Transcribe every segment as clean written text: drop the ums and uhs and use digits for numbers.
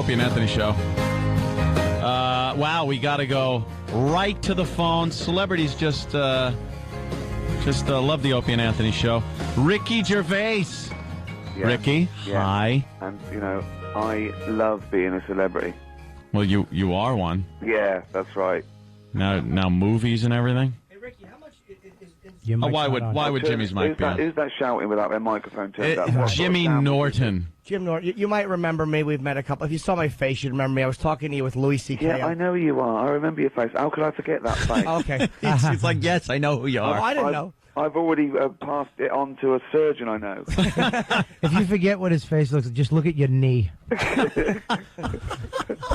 Opie and Anthony show. Wow, we got to go right to the phone. Celebrities just love the Opie and Anthony show. Ricky Gervais. Yeah. Ricky, Yeah. hi. And, I love being a celebrity. Well, you are one. Yeah, that's right. Now movies and everything. Hey, Ricky, how much is Why would Jimmy's mic be on? Who's that shouting without their microphone turned up? What Jimmy sort of sound Norton. Jim Norton? You might remember me. We've met a couple. If you saw my face, you'd remember me. I was talking to you with Louis C.K. Yeah, I know who you are. I remember your face. How could I forget that face? Okay. It's like, yes, I know who you are. Oh, I didn't know. I've already passed it on to a surgeon I know. If you forget what his face looks like, just look at your knee.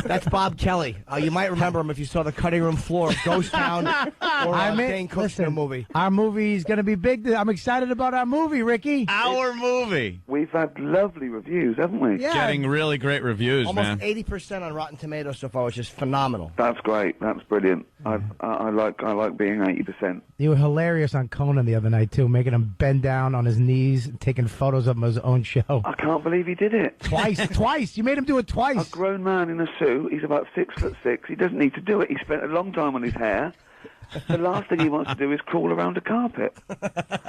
That's Bob Kelly. You might remember him if you saw the cutting room floor of Ghost Town or Dane Kushner movie. Our movie is going to be big. I'm excited about our movie, Ricky. Our movie. We've had lovely reviews, haven't we? Yeah. Getting really great reviews, Almost man. 80% on Rotten Tomatoes so far, which is phenomenal. That's great. That's brilliant. I like being 80%. You were hilarious on Conan the other night, too, making him bend down on his knees, taking photos of him on his own show. I can't believe he did it. Twice. You made him do it A twice. grown man in a suit. He's about 6'6". He doesn't need to do it. He spent a long time on his hair. The last thing he wants to do is crawl around a carpet.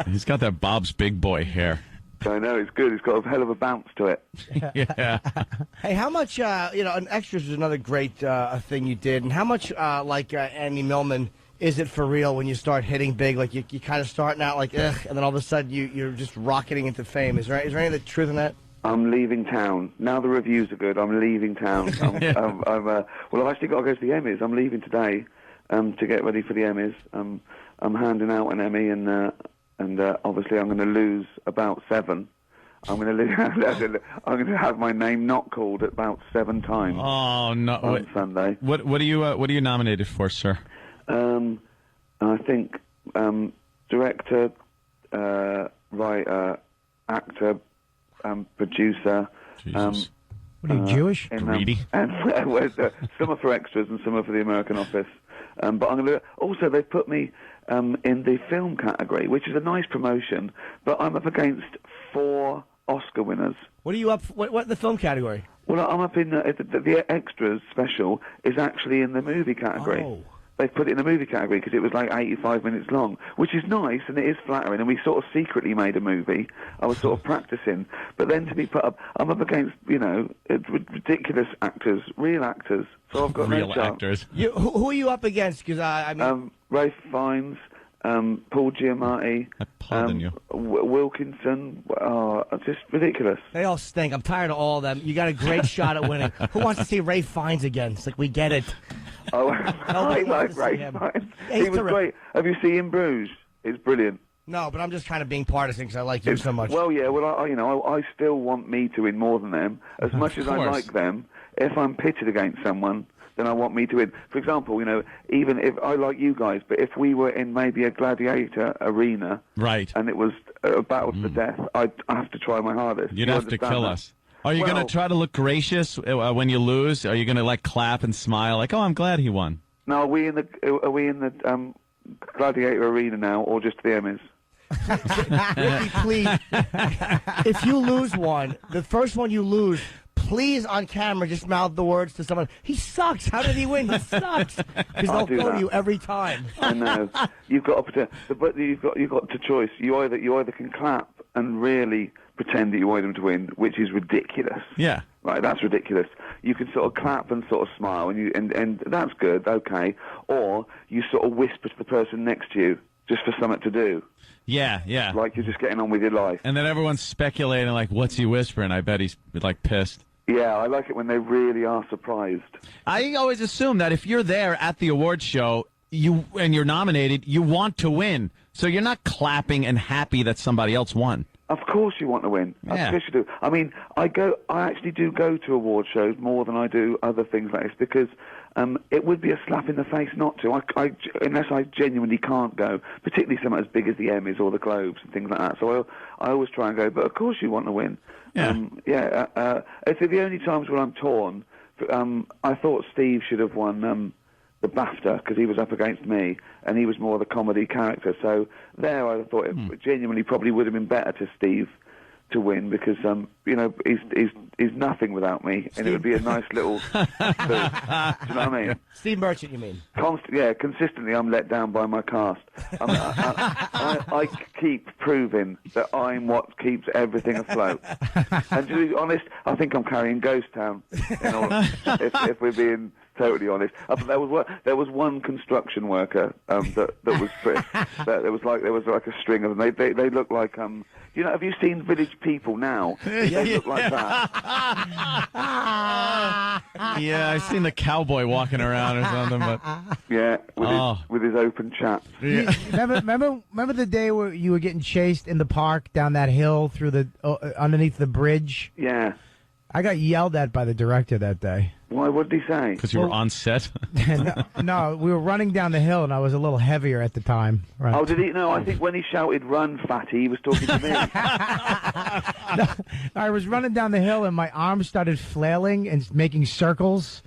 He's got that Bob's Big Boy hair. I know, it's good. It's got a hell of a bounce to it. Yeah. Hey, how much, and Extras was another great thing you did, and how much, Andy Millman, is it for real when you start hitting big? Like, you kind of starting out like, ugh, and then all of a sudden you're just rocketing into fame. Is there any of the truth in that? I'm leaving town. Now the reviews are good, I'm leaving town. I've actually got to go to the Emmys. I'm leaving today to get ready for the Emmys. I'm handing out an Emmy, and obviously I'm going to lose about 7. I'm going to have my name not called about 7 times. Oh no! On Sunday. What are you nominated for, sir? I think director, writer, actor, producer. Jesus. What are you, Jewish? Greedy. And some are for Extras and some are for the American Office. But I'm going to also they've put me in the film category, which is a nice promotion. But I'm up against 4 Oscar winners. What are you up? What the film category? Well, I'm up in the Extras special is actually in the movie category. Oh. They've put it in the movie category because it was like 85 minutes long, which is nice and it is flattering. And we sort of secretly made a movie. I was sort of practicing, but then to be put up, I'm up against ridiculous actors, real actors. So I've got Real no chance. actors. Who are you up against? Because I mean, Ralph Fiennes, Paul Giamatti, Pardon you. Wilkinson. Just ridiculous. they all stink. I'm tired of all of them. You got a great shot at winning. Who wants to see Ray Fiennes again? It's like, we get it. Oh, I like Ray Fiennes. He was great. Have you seen In Bruges? It's brilliant. No, but I'm just kind of being partisan because I like you so much. Well, yeah. Well, I still want me to win more than them. As much as I course. like them, if I'm pitted against someone, then I want me to win. For example, even if I like you guys, but if we were in maybe a gladiator arena, Right. and it was a battle to the death, I have to try my hardest. You'd You have to understand kill that? us. Are you going to try to look gracious when you lose? Are you going to clap and smile like, oh, I'm glad he won? Now, are we in the gladiator arena now, or just the Emmys? Ricky, please, if you lose one, the first one you lose, please on camera just mouth the words to someone. He sucks. How did he win? He sucks. Because they'll go to you every time. I know. You've got to choice. You either can clap and really pretend that you want them to win, which is ridiculous. Yeah. Right, that's ridiculous. You can sort of clap and sort of smile, and that's good, okay. Or you sort of whisper to the person next to you just for something to do. Yeah, yeah. Like you're just getting on with your life. And then everyone's speculating, like, what's he whispering? I bet he's, pissed. Yeah, I like it when they really are surprised. I always assume that if you're there at the awards show and you're nominated, you want to win. So you're not clapping and happy that somebody else won. Of course you want to win. Yeah. Of course you do. I mean, I actually do go to award shows more than I do other things like this because it would be a slap in the face not to. Unless I genuinely can't go, particularly something as big as the Emmys or the Globes and things like that. So I always try and go, but of course you want to win. Yeah. It's the only times when I'm torn. I thought Steve should have won the BAFTA because he was up against me and he was more the comedy character. So there I thought it genuinely probably would have been better to Steve to win because he's nothing without me, and it would be a nice little. Do you know what I mean? Steve Merchant, you mean? Consistently, I'm let down by my cast. I keep proving that I'm what keeps everything afloat. And to be honest, I think I'm carrying Ghost Town. If we're being totally honest, there was one construction worker that was there was like a string of them. They look like have you seen Village People now? They look like that. Yeah, I've seen the cowboy walking around or something, but with his open chaps. Yeah. Remember the day where you were getting chased in the park down that hill through the underneath the bridge? Yeah. I got yelled at by the director that day. Why? What did he say? Because you were on set? No, we were running down the hill, and I was a little heavier at the time. Right. Oh, did he? No, I think when he shouted, "Run, fatty," he was talking to me. No, I was running down the hill, and my arms started flailing and making circles,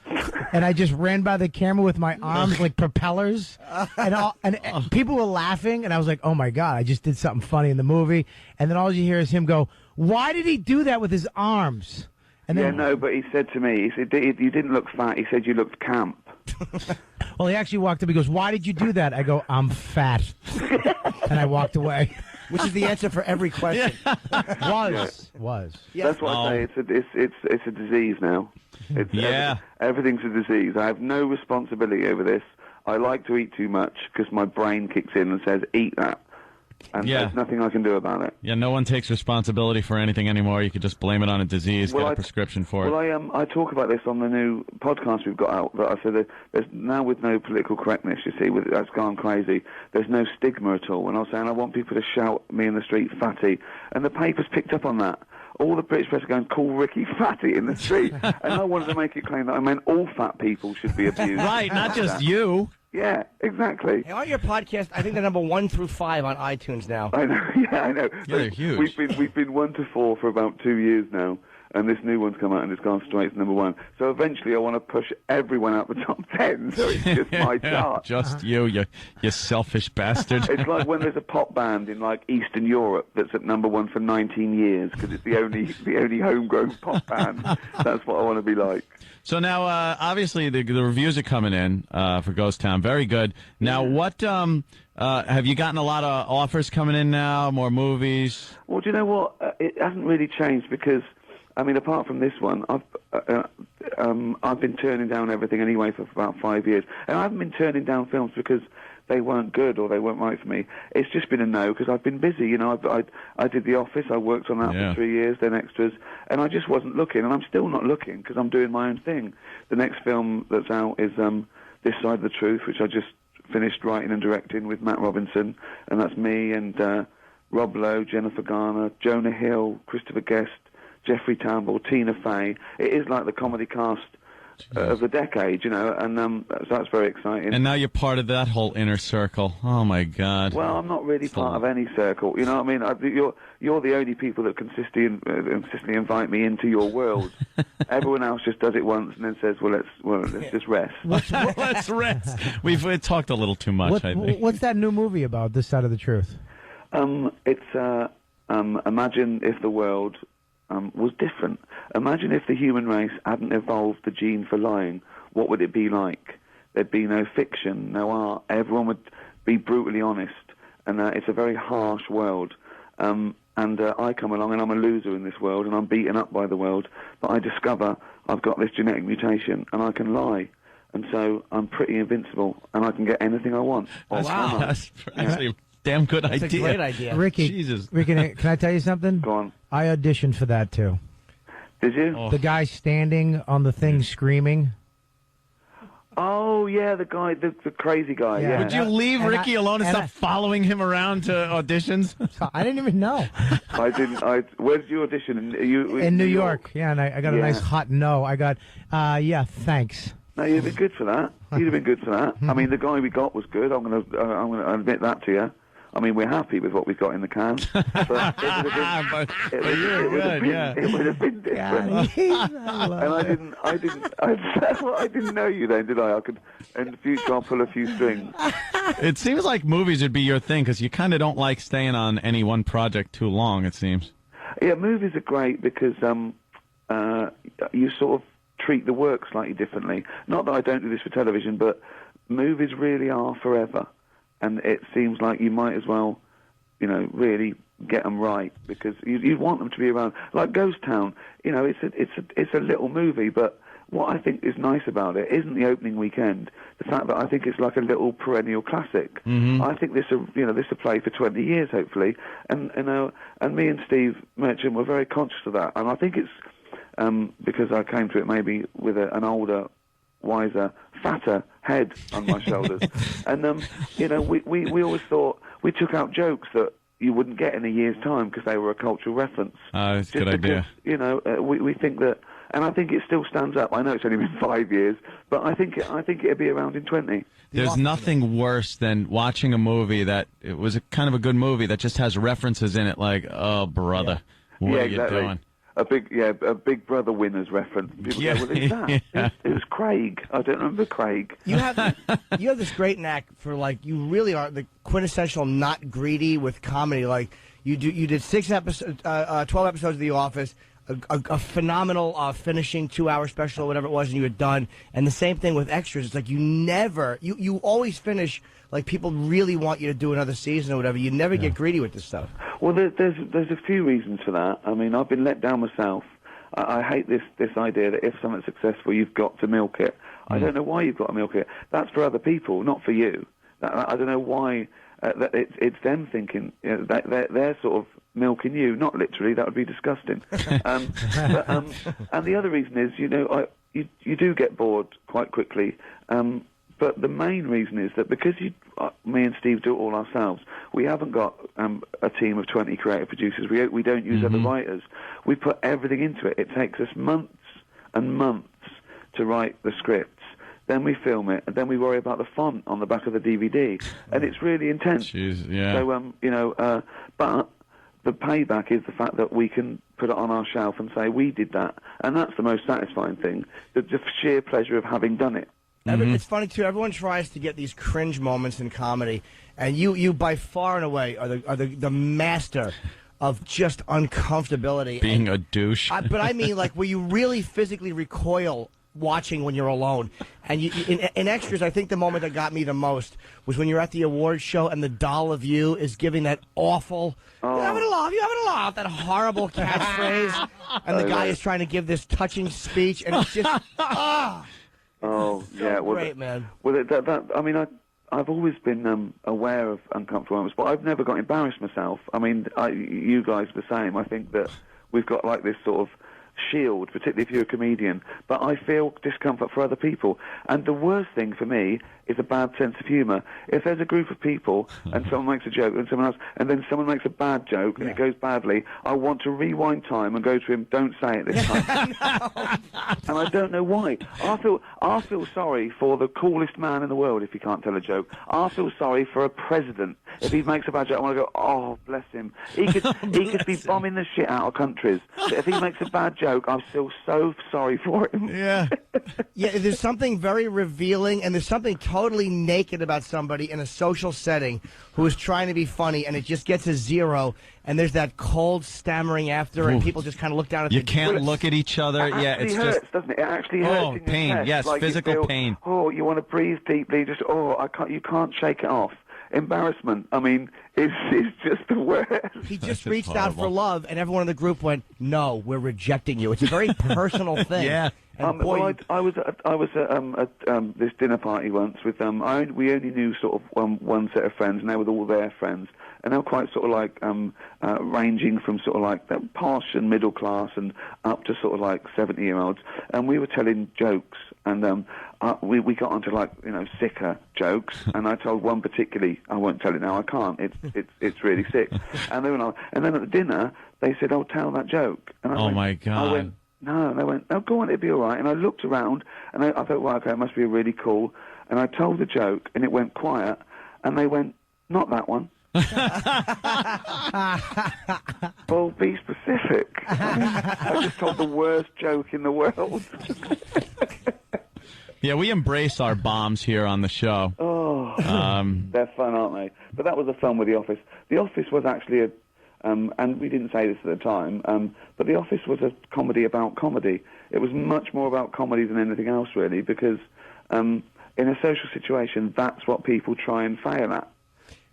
and I just ran by the camera with my arms like propellers, and people were laughing, and I was like, "Oh my God, I just did something funny in the movie," and then all you hear is him go, "Why did he do that with his arms?" And then, but he said to me, he said, "You didn't look fat." He said, "You looked camp." Well, he actually walked up. He goes, "Why did you do that?" I go, "I'm fat," and I walked away. Which is the answer for every question. Was. Yeah. That's what I say. It's a disease now. Everything's a disease. I have no responsibility over this. I like to eat too much because my brain kicks in and says, "Eat that." And there's nothing I can do about it. Yeah, no one takes responsibility for anything anymore. You could just blame it on a disease, get a prescription for it. Well, I talk about this on the new podcast we've got out. That I said there's now with no political correctness, you see, that's gone crazy. There's no stigma at all. And I was saying I want people to shout me in the street, fatty. And the papers picked up on that. All the British press are going, "Call Ricky fatty" in the street. And I wanted to make it claim that I meant all fat people should be abused. Right, not just you. Yeah, exactly. Hey, on your podcast, I think they're number 1 through 5 on iTunes now. I know. Yeah, I know. Yeah, they're huge. We've been 1 to 4 for about 2 years now, and this new one's come out and it's gone straight to number 1. So eventually, I want to push everyone out the top 10. So it's just my chart. Just you selfish bastard. It's like when there's a pop band in like Eastern Europe that's at number 1 for 19 years because it's the only homegrown pop band. That's what I want to be like. So now, obviously, the reviews are coming in for Ghost Town. Very good. Now, what have you gotten a lot of offers coming in now? More movies? Well, do you know what? It hasn't really changed because, I mean, apart from this one, I've been turning down everything anyway for about 5 years, and I haven't been turning down films because they weren't good or they weren't right for me. It's just been a no because I've been busy. You know, I did The Office. I worked on that for 3 years, then Extras, and I just wasn't looking, and I'm still not looking because I'm doing my own thing. The next film that's out is This Side of the Truth, which I just finished writing and directing with Matt Robinson, and that's me and Rob Lowe, Jennifer Garner, Jonah Hill, Christopher Guest, Jeffrey Tambor, Tina Fey. It is like the comedy cast of the decade, you know, and so that's very exciting. And now you're part of that whole inner circle. Oh my God! Well, I'm not really part of any circle. You know what I mean? You're the only people that consistently invite me into your world. Everyone else just does it once and then says, "Well, let's just rest." Let's rest. We've talked a little too much. I think. What's that new movie about? This Side of the Truth. It's imagine if the world was different. Imagine if the human race hadn't evolved the gene for lying. What would it be like? There'd be no fiction, no art. Everyone would be brutally honest. And it's a very harsh world. And I come along and I'm a loser in this world and I'm beaten up by the world. But I discover I've got this genetic mutation and I can lie. And so I'm pretty invincible and I can get anything I want. Wow. That's actually a damn good idea. That's a great idea. Ricky, Jesus. Ricky, can I tell you something? Go on. I auditioned for that, too. Did you? Oh. The guy standing on the thing screaming. Oh, yeah, the guy, the crazy guy, yeah. Would you leave Ricky alone and stop following him around to auditions? I didn't even know. I didn't. Where did you audition? In New York. Yeah, and I got a nice hot no. I got, thanks. No, you'd have been good for that. You'd have been good for that. I mean, the guy we got was good. I'm gonna admit that to you. I mean, we're happy with what we've got in the can. But it would have been different. And I didn't know you then, did I? I could, in the future, I'll pull a few strings. It seems like movies would be your thing because you kind of don't like staying on any one project too long, it seems. Yeah, movies are great because you sort of treat the work slightly differently. Not that I don't do this for television, but movies really are forever, and it seems like you might as well, really get them right, because you want them to be around. Like Ghost Town, it's a little movie, but what I think is nice about it isn't the opening weekend. The fact that I think it's like a little perennial classic. Mm-hmm. I think this will play for 20 years hopefully, and me and Steve Merchant were very conscious of that, and I think it's because I came to it maybe with an older, wiser, fatter head on my shoulders, and we always thought we took out jokes that you wouldn't get in a year's time because they were a cultural reference. That's a good idea. We think that, and I think it still stands up. I know it's only been 5 years, but I think it'll be around in 20. There's nothing worse than watching a movie that it was kind of a good movie that just has references in it like, oh brother, what are you doing? A Big Brother winners reference. People go, well, who's that? Yeah. It was Craig. I don't remember Craig. You have this great knack for, like, you really are the quintessential not greedy with comedy. Like, you did 12 episodes of The Office, a phenomenal finishing 2-hour special or whatever it was, and you were done. And the same thing with extras. It's like you always finish like people really want you to do another season or whatever. You never get greedy with this stuff. Well, there's a few reasons for that. I mean, I've been let down myself. I hate this idea that if something's successful, you've got to milk it. I don't know why you've got to milk it. That's for other people, not for you. I don't know why. That it's them thinking they're sort of milking you. Not literally, that would be disgusting. And the other reason is, you do get bored quite quickly. But the main reason is that because me and Steve do it all ourselves, we haven't got a team of 20 creative producers. We don't use other writers. We put everything into it. It takes us months and months to write the scripts. Then we film it, and then we worry about the font on the back of the DVD, and it's really intense. Jeez, yeah. So, but the payback is the fact that we can put it on our shelf and say we did that, and that's the most satisfying thing. The sheer pleasure of having done it. It's funny too. Everyone tries to get these cringe moments in comedy, and you by far and away are the master of just uncomfortability. Being a douche. But I mean, like, where you really physically recoil watching when you're alone. And in extras, I think the moment that got me the most was when you're at the awards show and the doll of you is giving that awful, you having a laugh, that horrible catchphrase, and the guy is trying to give this touching speech, and it's just, Oh, yeah. Well, great, man. Well, I mean, I've always been aware of uncomfortable moments, but I've never got embarrassed myself. I mean, you guys are the same. I think that we've got like this sort of shield, particularly if you're a comedian, but I feel discomfort for other people. And the worst thing for me is a bad sense of humour. If there's a group of people and someone makes a joke and someone else, and then someone makes a bad joke and it goes badly, I want to rewind time and go to him, don't say it this time. And I don't know why. I feel sorry for the coolest man in the world if he can't tell a joke. I feel sorry for a president. If he makes a bad joke, I want to go, oh, bless him. He could be bombing the shit out of countries. But if he makes a bad joke, I feel so sorry for him. Yeah. Yeah, there's something very revealing, and there's something totally naked about somebody in a social setting who is trying to be funny, and it just gets a zero, and there's that cold stammering after, and people just kind of look down at you can't look at each other. It hurts, doesn't it? It actually hurts. Oh, in your pain. chest. Yes, like physical pain. Oh, you want to breathe deeply. Just you can't shake it off. Embarrassment. I mean, it's just the worst. He just reached out for love, and everyone in the group went, "No, we're rejecting you." It's a very personal thing. Yeah. And boy, I was at this dinner party once with we only knew sort of one set of friends, and they were all their friends, and they were quite sort of like ranging from sort of like that posh and middle class and up to sort of like 70-year-olds, and we were telling jokes, and we got onto like sicker jokes, and I told one particularly. I won't tell it now. I can't. It's really sick. And then at the dinner they said, "Oh, tell that joke." And I went, my God. I went, no, and they went, "Oh, go on, it'll be all right." And I looked around, and I thought, well, okay, it must be really cool. And I told the joke, and it went quiet, and they went, "Not that one." Well, be specific. I just told the worst joke in the world. Yeah, we embrace our bombs here on the show. Oh, they're fun, aren't they? But that was the fun with The Office. The Office was actually And we didn't say this at the time, but The Office was a comedy about comedy. It was much more about comedy than anything else, really, because in a social situation, that's what people try and fail at.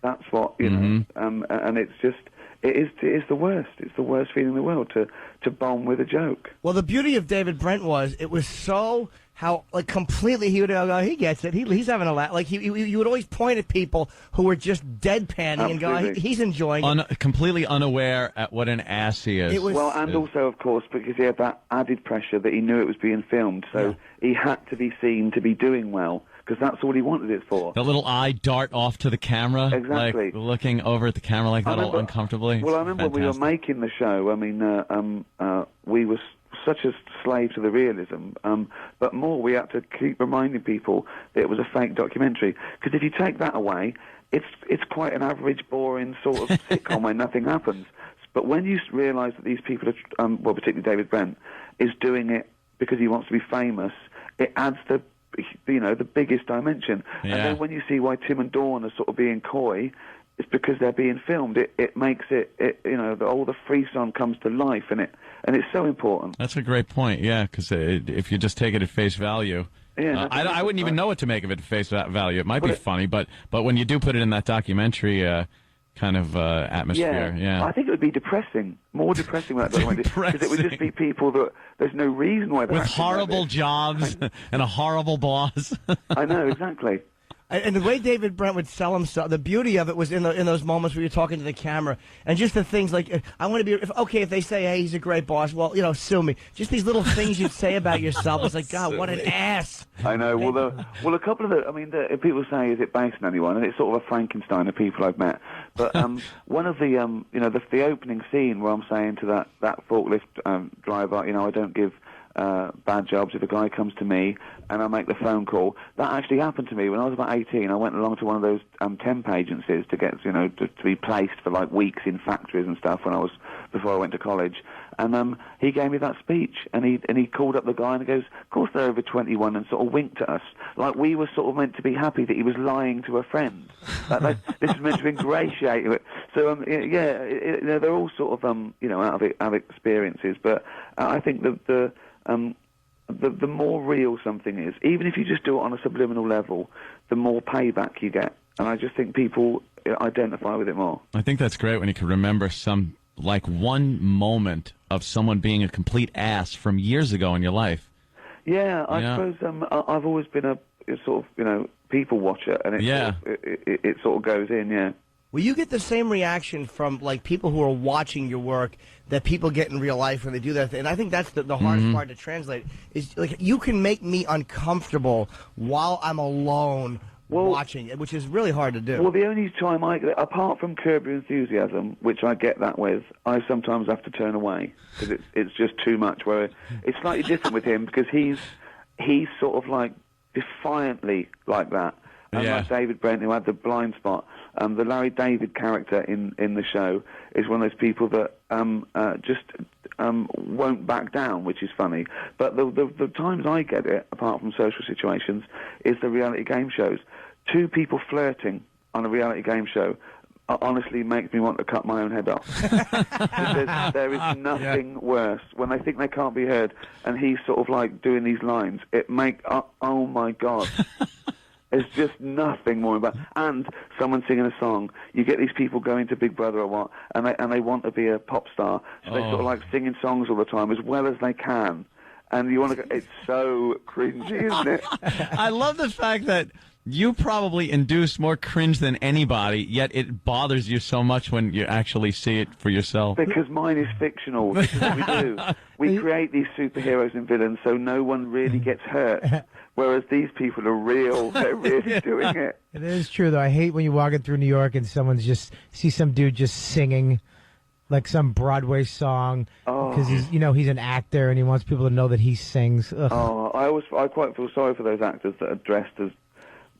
That's what, you know, and it's just... It is the worst. It's the worst feeling in the world to bomb with a joke. Well, the beauty of David Brent was it was so how like completely he would go, he gets it. He's having a laugh. Like you would always point at people who were just deadpanning and go, he's enjoying it. Completely unaware at what an ass he is. Also, of course, because he had that added pressure that he knew it was being filmed, so he had to be seen to be doing well. Because that's all he wanted it for. The little eye dart off to the camera, exactly, like looking over at the camera like that, all uncomfortably. Well, I remember when we were making the show. I mean, we were such a slave to the realism, but more we had to keep reminding people that it was a fake documentary. Because if you take that away, it's quite an average, boring sort of sitcom where nothing happens. But when you realise that these people are, well, particularly David Brent, is doing it because he wants to be famous, it adds the biggest dimension. Yeah. And then when you see why Tim and Dawn are sort of being coy, it's because they're being filmed. It makes all the frisson comes to life, and it's so important. That's a great point, yeah, because if you just take it at face value, I wouldn't even know what to make of it at face value. It might be funny, but when you do put it in that documentary kind of atmosphere, I think it would be depressing, more depressing than that, because it would just be people that there's no reason why they're with horrible jobs and a horrible boss. I know, exactly. And the way David Brent would sell himself, the beauty of it was in those moments where you're talking to the camera, and just the things like, I want to be, if they say, hey, he's a great boss, well, sue me. Just these little things you'd say about yourself. It's like, God, what an ass. I know. Well, a couple of people say, is it based on anyone? And it's sort of a Frankenstein of people I've met. But one of the opening scene where I'm saying to that forklift driver, I don't give bad jobs. If a guy comes to me and I make the phone call, that actually happened to me when I was about 18. I went along to one of those temp agencies to get to be placed for like weeks in factories and stuff before I went to college. And he gave me that speech, and he called up the guy and he goes, of course they're over 21, and sort of winked at us like we were sort of meant to be happy that he was lying to a friend. This is meant to ingratiate it. So they're all sort of out of experiences, but I think the more real something is, even if you just do it on a subliminal level, the more payback you get. And I just think people identify with it more. I think that's great when you can remember one moment of someone being a complete ass from years ago in your life. Yeah, I suppose I've always been a sort of, people watcher, and it sort of goes in, yeah. Well, you get the same reaction from like people who are watching your work that people get in real life when they do that. And I think that's the hardest part to translate. Is like you can make me uncomfortable while I'm alone watching it, which is really hard to do. Well, the only time apart from Curb Your Enthusiasm, which I get that with, I sometimes have to turn away because it's just too much. Where it's slightly different with him because he's sort of like defiantly like that. And like David Brent, who had the blind spot, the Larry David character in the show is one of those people that just won't back down, which is funny. But the times I get it, apart from social situations, is the reality game shows. Two people flirting on a reality game show honestly makes me want to cut my own head off. there is nothing worse when they think they can't be heard, and he's sort of like doing these lines. Oh my God. There's just nothing more about. And someone singing a song. You get these people going to Big Brother or what, and they want to be a pop star, so they sort of like singing songs all the time as well as they can. And you want to go, it's so cringy, isn't it? I love the fact that you probably induce more cringe than anybody, yet it bothers you so much when you actually see it for yourself. Because mine is fictional. This is what we do. We create these superheroes and villains so no one really gets hurt. Whereas these people are real. They're really doing it. It is true, though. I hate when you're walking through New York and see some dude just singing like some Broadway song because he's an actor and he wants people to know that he sings. Ugh. I quite feel sorry for those actors that are dressed as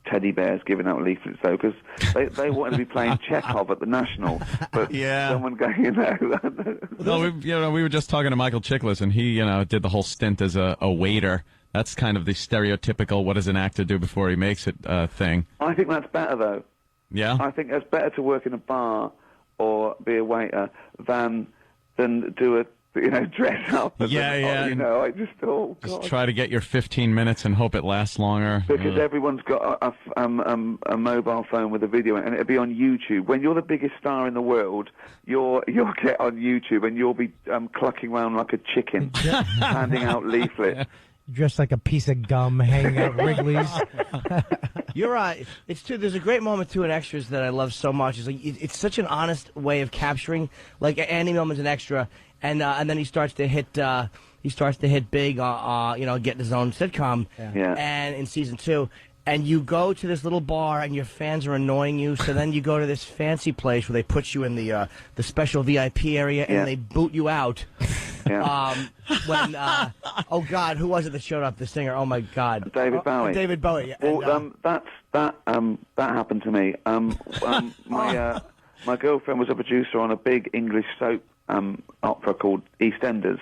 teddy bears giving out leaflets, though, because they wanted to be playing Chekhov at the National, but someone going, we were just talking to Michael Chiklis, and he, did the whole stint as a waiter. That's kind of the stereotypical what does an actor do before he makes it thing. I think that's better, though. Yeah? I think it's better to work in a bar or be a waiter than do a dress up. Yeah. You know, I just thought, just try to get your 15 minutes and hope it lasts longer. Because everyone's got a mobile phone with a video, and it'll be on YouTube. When you're the biggest star in the world, you'll get on YouTube and you'll be clucking around like a chicken, handing out leaflets. Dressed like a piece of gum, hanging out Wrigley's. You're right. It's too. There's a great moment too in Extras that I love so much. It's like it's such an honest way of capturing. Like Andy Millman's an extra, and then he starts to hit. He starts to hit big. Getting his own sitcom. Yeah. And in season 2. And you go to this little bar, and your fans are annoying you. So then you go to this fancy place where they put you in the special VIP area, and they boot you out. Yeah. Oh God, who was it that showed up? The singer. Oh my God, David Bowie. David Bowie. Well, that happened to me. My girlfriend was a producer on a big English soap opera called EastEnders.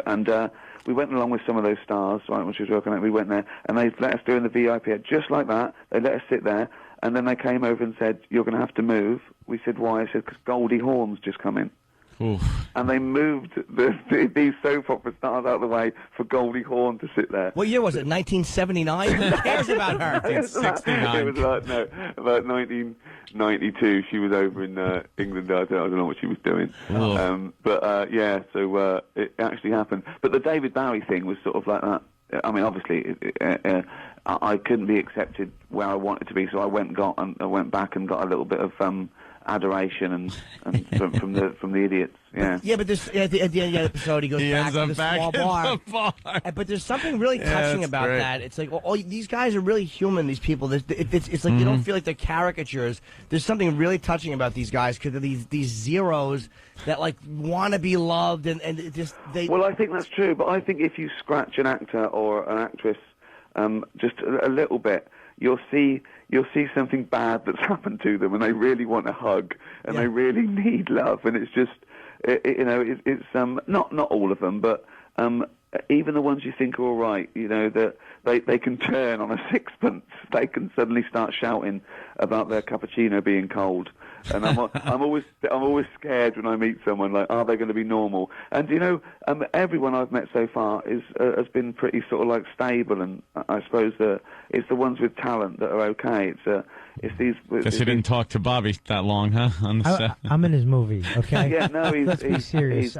And we went along with some of those stars, right, when she was working on it. We went there, and they let us do in the VIP, just like that. They let us sit there, and then they came over and said, "You're going to have to move." We said, "Why?" I said, "Because Goldie Hawn's just come in." Oof. And they moved these soap opera stars out of the way for Goldie Hawn to sit there. What year was it? 1979? Who cares about her? 1969. It was about 1992. She was over in England. I don't know what she was doing. So it actually happened. But the David Bowie thing was sort of like that. I mean, obviously, I couldn't be accepted where I wanted to be, so I went back and got a little bit of adoration and from the idiots. Yeah. But this at the end of the episode, he goes back to the small bar. But there's something really touching about that. It's like, these guys are really human. These people. It's like you don't feel like they're caricatures. There's something really touching about these guys because they're these zeros that like want to be loved and they. Well, I think that's true, but I think if you scratch an actor or an actress just a little bit, you'll see something bad that's happened to them, and they really want a hug, and they really need love, and it's just, it's not all of them, but even the ones you think are all right, that they can turn on a sixpence, they can suddenly start shouting about their cappuccino being cold, and I'm always scared when I meet someone like, are they going to be normal? And everyone I've met so far has been pretty sort of like stable, and I suppose it's the ones with talent that are okay. It's these. Guess you didn't talk to Bobby that long, huh? On the set. I'm in his movie. Okay. Yeah, no, Let's be serious.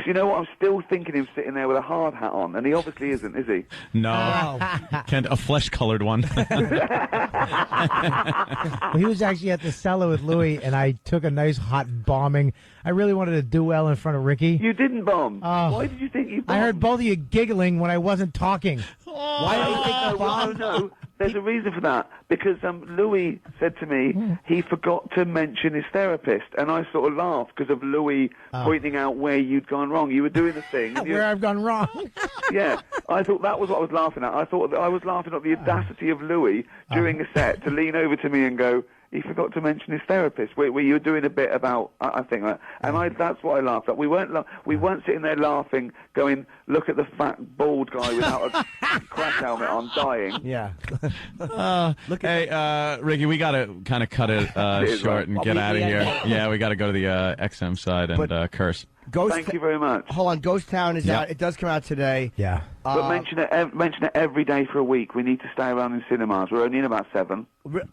You know what? I'm still thinking him sitting there with a hard hat on, and he obviously isn't, is he? No, a flesh-colored one. Well, he was actually at the cellar with Louis, and I took a nice hot bombing. I really wanted to do well in front of Ricky. You didn't bomb. Why did you think you bombed? I heard both of you giggling when I wasn't talking. Why do you think you bombed? No. There's a reason for that, because Louis said to me he forgot to mention his therapist, and I sort of laughed because of Louis pointing out where you'd gone wrong. You were doing the thing. Where I've gone wrong. Yeah, I thought that was what I was laughing at. I thought that I was laughing at the audacity of Louis during a set to lean over to me and go, he forgot to mention his therapist. Where you were doing a bit about, I think, and that's what I laughed at. We weren't sitting there laughing, going, look at the fat bald guy without a crash helmet on, dying. Yeah. Ricky, we got to kind of cut it short and get out of here. Yeah, we got to go to the XM side and curse. Thank you very much. Hold on, Ghost Town is out. It does come out today. Yeah. But mention it every day for a week. We need to stay around in cinemas. We're only in about 7.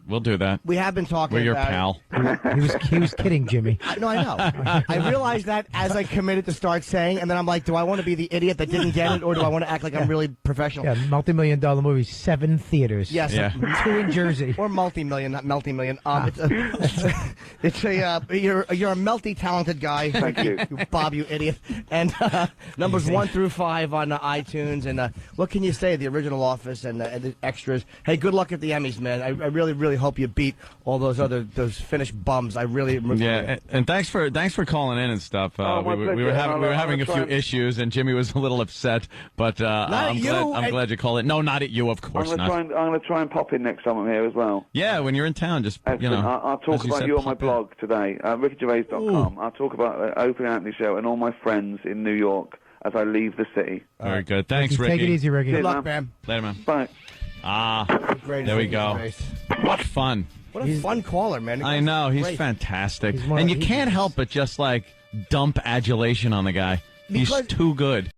We'll do that. We have been talking. We're your about pal. He was kidding, Jimmy. No, I know. I realized that as I committed to start saying, and then I'm like, do I want to be the idiot that didn't get it, or do I want to act like I'm really professional? Yeah, multi-million-dollar movie, 7 theaters. Yes. Yeah. 2 in Jersey. Or multi-million, not multi-million. You're a melty talented guy. Thank you. Bob, you idiot. And numbers 1 through 5 on iTunes. And what can you say? The original Office and the extras. Hey, good luck at the Emmys, man. I really, really hope you beat all those Finnish bums. I really. And thanks for calling in and stuff. We were having a few issues, and Jimmy was a little upset. But I'm glad you called it. No, not at you, of course not. I'm going to try and pop in next time I'm here as well. Yeah, when you're in town, just I'll talk about you on my blog today, rickygervais.com. I'll talk about Opie and Anthony show and all my friends in New York as I leave the city. Very good. Thanks, Ricky. Take it easy, Ricky. Good luck, man. Later, man. Bye. There we go. What fun. What a fun caller, man. I know, he's fantastic. And you can't help but just, like, dump adulation on the guy. He's too good.